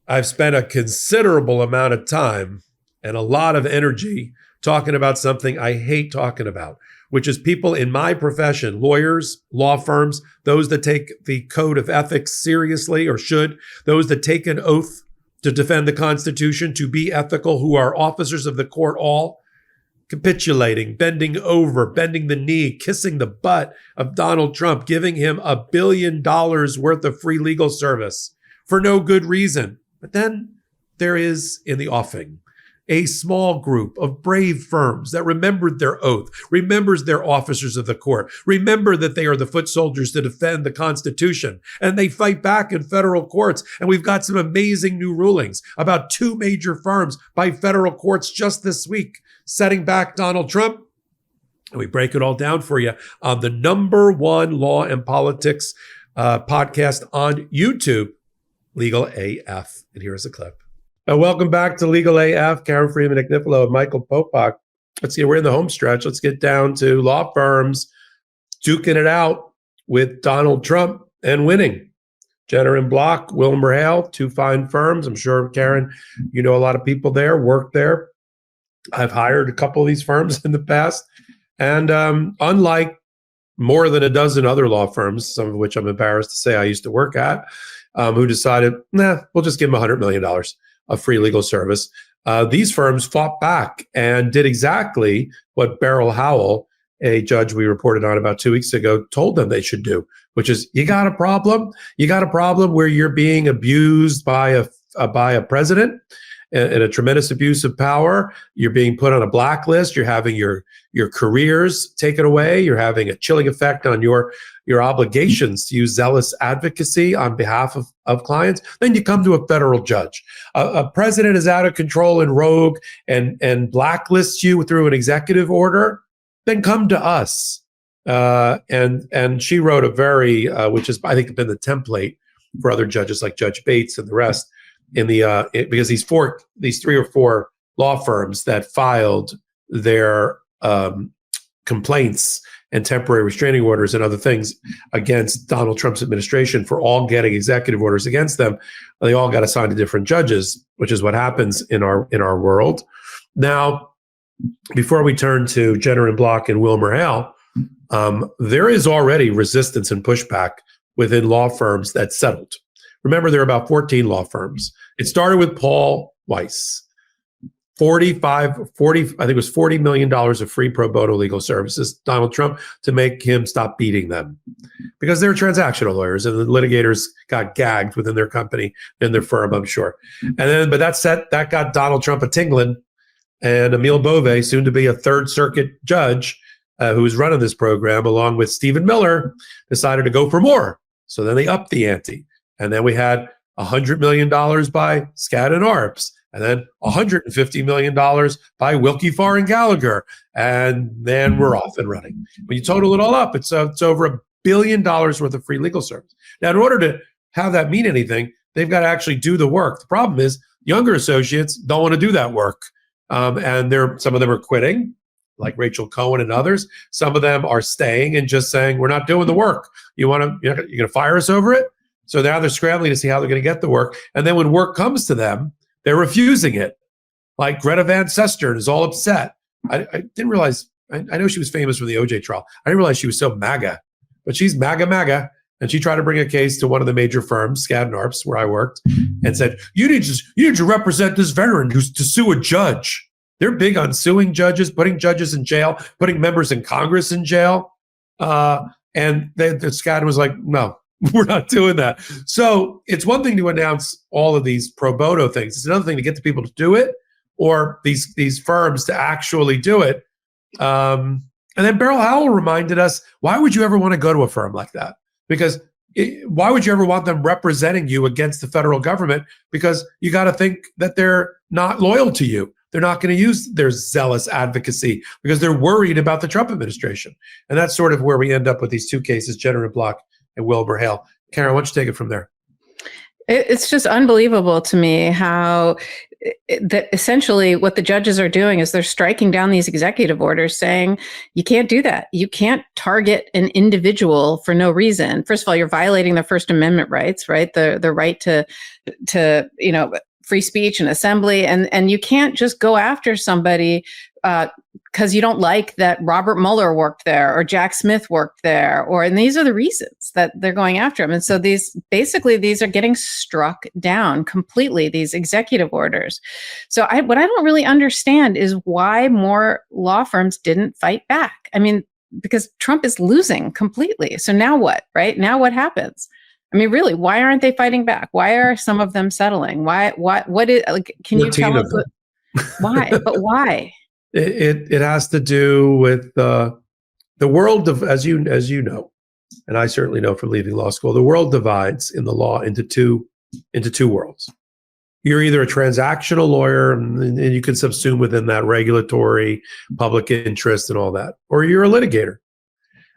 I've spent a considerable amount of time and a lot of energy talking about something I hate talking about, which is people in my profession, lawyers, law firms, those that take the code of ethics seriously or should, those that take an oath to defend the Constitution, to be ethical, who are officers of the court, all capitulating, bending over, bending the knee, kissing the butt of Donald Trump, giving him $1 billion worth of free legal service for no good reason. But then there is in the offing a small group of brave firms that remembered their oath, remembers their officers of the court, remember that they are the foot soldiers to defend the Constitution, and they fight back in federal courts. And we've got some amazing new rulings about 2 major firms by federal courts just this week, setting back Donald Trump. And we break it all down for you on the #1 law and politics podcast on YouTube, Legal AF. And here is a clip. Welcome back to Legal AF. Karen Friedman, Agnifilo, and Michael Popok. Let's see, we're in the home stretch. Let's get down to law firms duking it out with Donald Trump and winning. Jenner & Block, Wilmer Hale, 2 fine firms. I'm sure, Karen, you know a lot of people there, work there. I've hired a couple of these firms in the past. And unlike more than a dozen other law firms, some of which I'm embarrassed to say I used to work at, who decided, we'll just give them $100 million of free legal service. These firms fought back and did exactly what Beryl Howell, a judge we reported on about 2 weeks ago, told them they should do, which is, you got a problem? You got a problem where you're being abused by a president in a tremendous abuse of power. You're being put on a blacklist. You're having your careers taken away. You're having a chilling effect on your obligations to use zealous advocacy on behalf of clients. Then you come to a federal judge. A president is out of control and rogue and blacklists you through an executive order. Then come to us. And she wrote a very, which has, I think, been the template for other judges like Judge Bates and the rest, because these 3 or 4 law firms that filed their complaints and temporary restraining orders and other things against Donald Trump's administration for all getting executive orders against them, they all got assigned to different judges, which is what happens in our world. Now, before we turn to Jenner & Block and Wilmer Hale, there is already resistance and pushback within law firms that settled. Remember, there are about 14 law firms. It started with Paul Weiss. I think it was $40 million of free pro bono legal services, Donald Trump, to make him stop beating them. Because they're transactional lawyers, and the litigators got gagged within their company and their firm, I'm sure. But that got Donald Trump a tingling, and Emile Bove, soon to be a Third Circuit judge, who was running this program, along with Stephen Miller, decided to go for more. So then they upped the ante. And then we had $100 million by Skadden Arps, and then $150 million by Wilkie Farr and Gallagher. And then we're off and running. When you total it all up, it's over $1 billion worth of free legal service. Now, in order to have that mean anything, they've got to actually do the work. The problem is younger associates don't want to do that work. And some of them are quitting, like Rachel Cohen and others. Some of them are staying and just saying, we're not doing the work. You're going to fire us over it? So now they're scrambling to see how they're going to get the work. And then when work comes to them, they're refusing it. Like Greta Van Susteren is all upset. I didn't realize, I know she was famous for the OJ trial. I didn't realize she was so MAGA, but she's MAGA. And she tried to bring a case to one of the major firms, Skadden Arps, where I worked, and said, you need to represent this veteran who's to sue a judge. They're big on suing judges, putting judges in jail, putting members in Congress in jail. And the Skadden was like, no. We're not doing that. So it's one thing to announce all of these pro bono things. It's another thing to get the people to do it, or these firms to actually do it. And then Beryl Howell reminded us, why would you ever want to go to a firm like that? Because why would you ever want them representing you against the federal government? Because you got to think that they're not loyal to you. They're not going to use their zealous advocacy because they're worried about the Trump administration. And that's sort of where we end up with these 2 cases, Jenner & Block and Wilmer Hale. Karen, why don't you take it from there? It's just unbelievable to me how that essentially what the judges are doing is they're striking down these executive orders saying, you can't do that. You can't target an individual for no reason. First of all, you're violating their First Amendment rights, right? The right to free speech and assembly, and you can't just go after somebody because you don't like that Robert Mueller worked there or Jack Smith worked there, and these are the reasons that they're going after him. And so these are getting struck down completely, these executive orders. So what I don't really understand is why more law firms didn't fight back. I mean, because Trump is losing completely. So now what, right? Now what happens? I mean, really, why aren't they fighting back? Why are some of them settling? What is, like, can you tell us why? But why? It has to do with the world of, as you know, and I certainly know from leaving law school, the world divides in the law into two worlds. You're either a transactional lawyer, and you can subsume within that regulatory, public interest, and all that, or you're a litigator.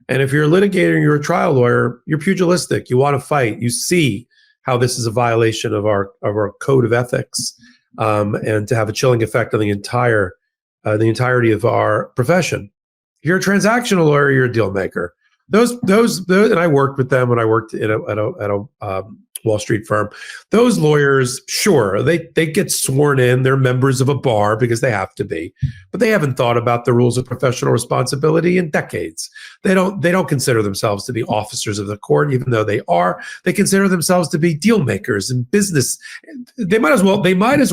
And if you're a litigator, you're a trial lawyer, you're pugilistic. You want to fight. You see how this is a violation of our code of ethics, and to have a chilling effect on the entirety of our profession. If you're a transactional lawyer, you're a deal maker. Those, and I worked with them when I worked at a Wall Street firm. Those lawyers, sure, they get sworn in. They're members of a bar because they have to be, but they haven't thought about the rules of professional responsibility in decades. They don't consider themselves to be officers of the court, even though they are. They consider themselves to be deal makers in business. They might as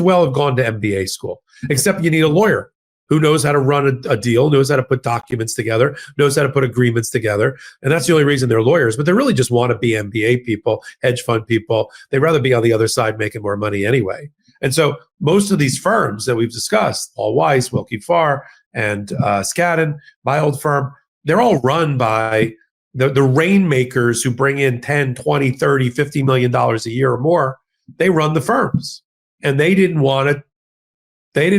well have gone to MBA school, except you need a lawyer who knows how to run a deal, knows how to put documents together, knows how to put agreements together. And that's the only reason they're lawyers. But they really just want to be MBA people, hedge fund people. They'd rather be on the other side making more money anyway. And so most of these firms that we've discussed, All Weiss, Wilkie Farr, and Skadden, my old firm, they're all run by the rainmakers who bring in 10, 20, 30, $50 million a year or more. They run the firms. And they did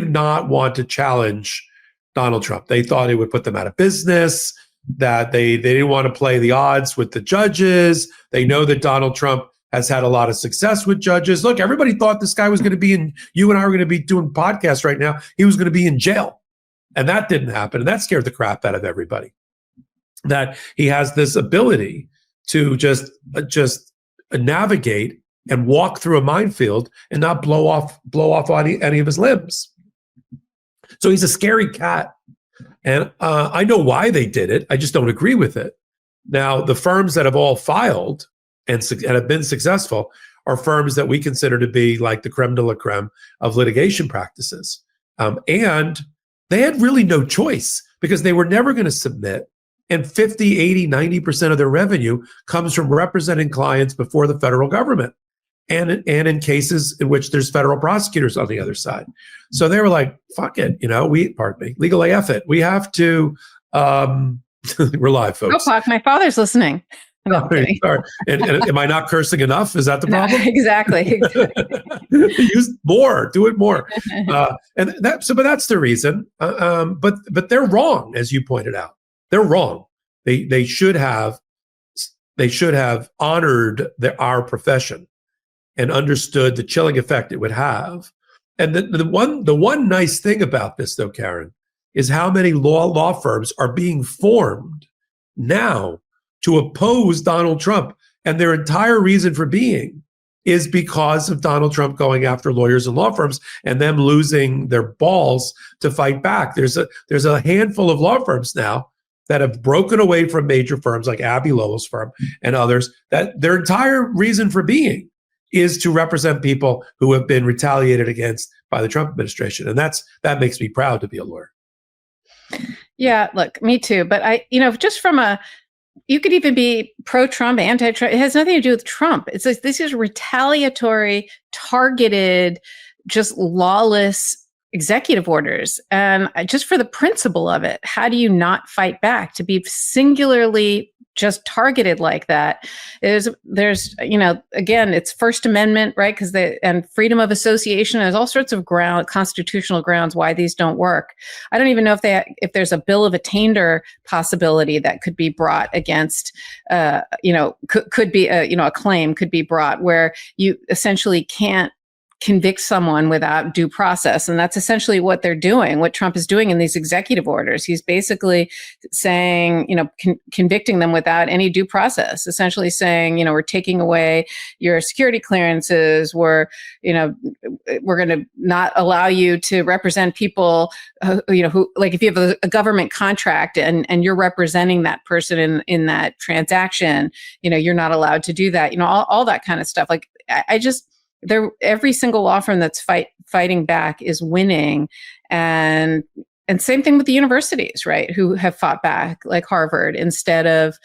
not want to challenge Donald Trump. They thought it would put them out of business, that they didn't want to play the odds with the judges. They know that Donald Trump has had a lot of success with judges. Look, everybody thought this guy was going to be you and I were going to be doing podcasts right now. He was going to be in jail. And that didn't happen. And that scared the crap out of everybody. That he has this ability to just navigate and walk through a minefield and not blow off any of his limbs. So he's a scary cat. And I know why they did it. I just don't agree with it. Now, the firms that have all filed and have been successful are firms that we consider to be like the creme de la creme of litigation practices. And they had really no choice because they were never going to submit. And 50, 80, 90% of their revenue comes from representing clients before the federal government. And in cases in which there's federal prosecutors on the other side. So they were like, fuck it, legal AF it. We have to, we're live, folks. Popok, my father's listening. Sorry. And am I not cursing enough? Is that the problem? No, exactly. Use more, do it more. But that's the reason. But they're wrong, as you pointed out. They're wrong. They should have honored our profession and understood the chilling effect it would have. And the one nice thing about this, though, Karen, is how many law firms are being formed now to oppose Donald Trump. And their entire reason for being is because of Donald Trump going after lawyers and law firms and them losing their balls to fight back. There's a handful of law firms now that have broken away from major firms like Abby Lowell's firm and others, that their entire reason for being is to represent people who have been retaliated against by the Trump administration. And that makes me proud to be a lawyer. Yeah, look, me too. But just you could even be pro-Trump, anti-Trump. It has nothing to do with Trump. It's like, this is retaliatory, targeted, just lawless executive orders. And just for the principle of it, how do you not fight back? To be singularly just targeted like that, there's again, it's First Amendment, right? And freedom of association. There's all sorts of constitutional grounds why these don't work. I don't even know if there's a bill of attainder possibility that could be brought against, could be a claim could be brought where you essentially can't convict someone without due process. And that's essentially what they're doing, what Trump is doing in these executive orders. He's basically saying, convicting them without any due process, essentially saying, we're taking away your security clearances. We're going to not allow you to represent people who like if you have a government contract and you're representing that person in that transaction, you're not allowed to do that, all that kind of stuff. Like every single law firm that's fighting back is winning. And same thing with the universities, right, who have fought back, like Harvard, instead of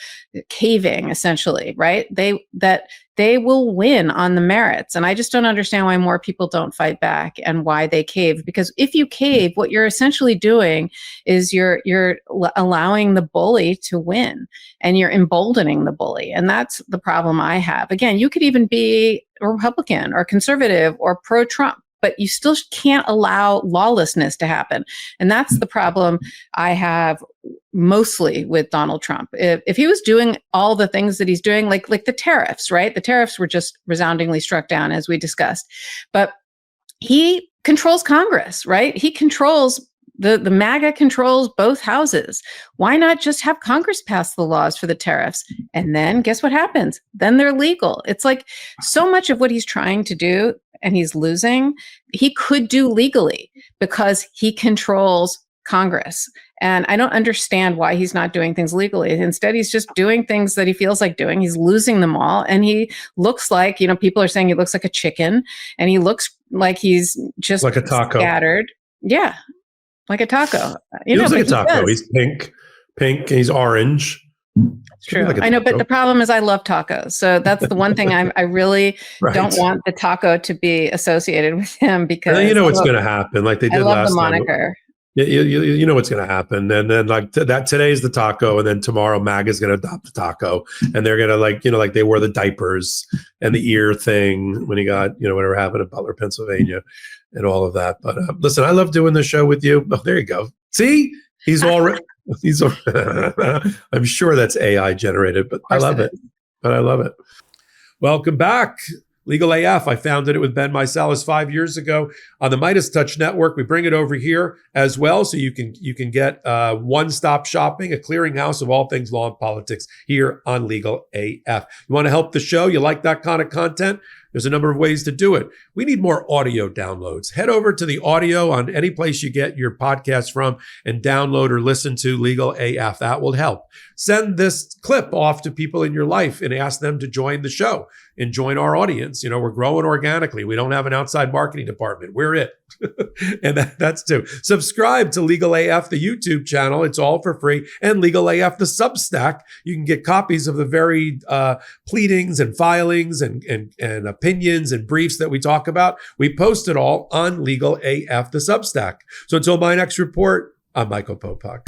caving, essentially, right? They will win on the merits. And I just don't understand why more people don't fight back and why they cave. Because if you cave, what you're essentially doing is you're allowing the bully to win, and you're emboldening the bully. And that's the problem I have. Again, you could even be a Republican or conservative or pro-Trump, but you still can't allow lawlessness to happen. And that's the problem I have mostly with Donald Trump. If he was doing all the things that he's doing, like the tariffs, right? The tariffs were just resoundingly struck down, as we discussed. But he controls Congress, right? He controls the MAGA controls both houses. Why not just have Congress pass the laws for the tariffs? And then guess what happens? Then they're legal. It's like so much of what he's trying to do and he's losing, he could do legally because he controls Congress. And I don't understand why he's not doing things legally. Instead, he's just doing things that he feels like doing. He's losing them all. And he looks like, people are saying he looks like a chicken, and he looks like he's just like a taco. Scattered. Yeah. Like a taco. He looks like a taco. He's pink, and he's orange. True. Like I know, but the problem is I love tacos. So that's the one thing I really don't want the taco to be associated with him, because what's going to happen. Like they did last the time. moniker. You know what's going to happen. And then like that today's the taco. And then tomorrow MAGA's going to adopt the taco, and they're going to like they wore the diapers and the ear thing when he got, whatever happened in Butler, Pennsylvania, and all of that. But listen, I love doing this show with you. Oh, there you go. See, I'm sure that's AI generated, but I love it. Welcome back. Legal AF. I founded it with Ben Meiselas 5 years ago on the Midas Touch Network. We bring it over here as well, so you can get one-stop shopping, a clearinghouse of all things law and politics here on Legal AF. You want to help the show? You like that kind of content? There's a number of ways to do it. We need more audio downloads. Head over to the audio on any place you get your podcast from and download or listen to Legal AF. That will help. Send this clip off to people in your life and ask them to join the show and join our audience. We're growing organically. We don't have an outside marketing department. We're it. And that's too. Subscribe to Legal AF, the YouTube channel. It's all for free. And Legal AF, the Substack. You can get copies of the very pleadings and filings and opinions and briefs that we talk about. We post it all on Legal AF, the Substack. So until my next report, I'm Michael Popok.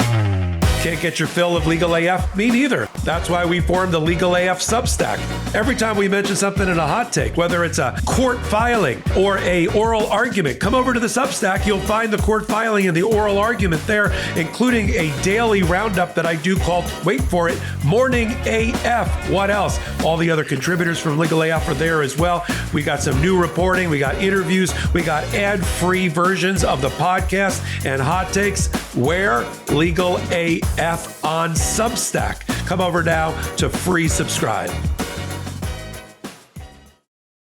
Can't get your fill of Legal AF? Me neither. That's why we formed the Legal AF Substack. Every time we mention something in a hot take, whether it's a court filing or a oral argument, come over to the Substack. You'll find the court filing and the oral argument there, including a daily roundup that I do called, wait for it, Morning AF. What else? All the other contributors from Legal AF are there as well. We got some new reporting. We got interviews. We got ad-free versions of the podcast and hot takes. Where? Legal AF on Substack. Come over now to free subscribe.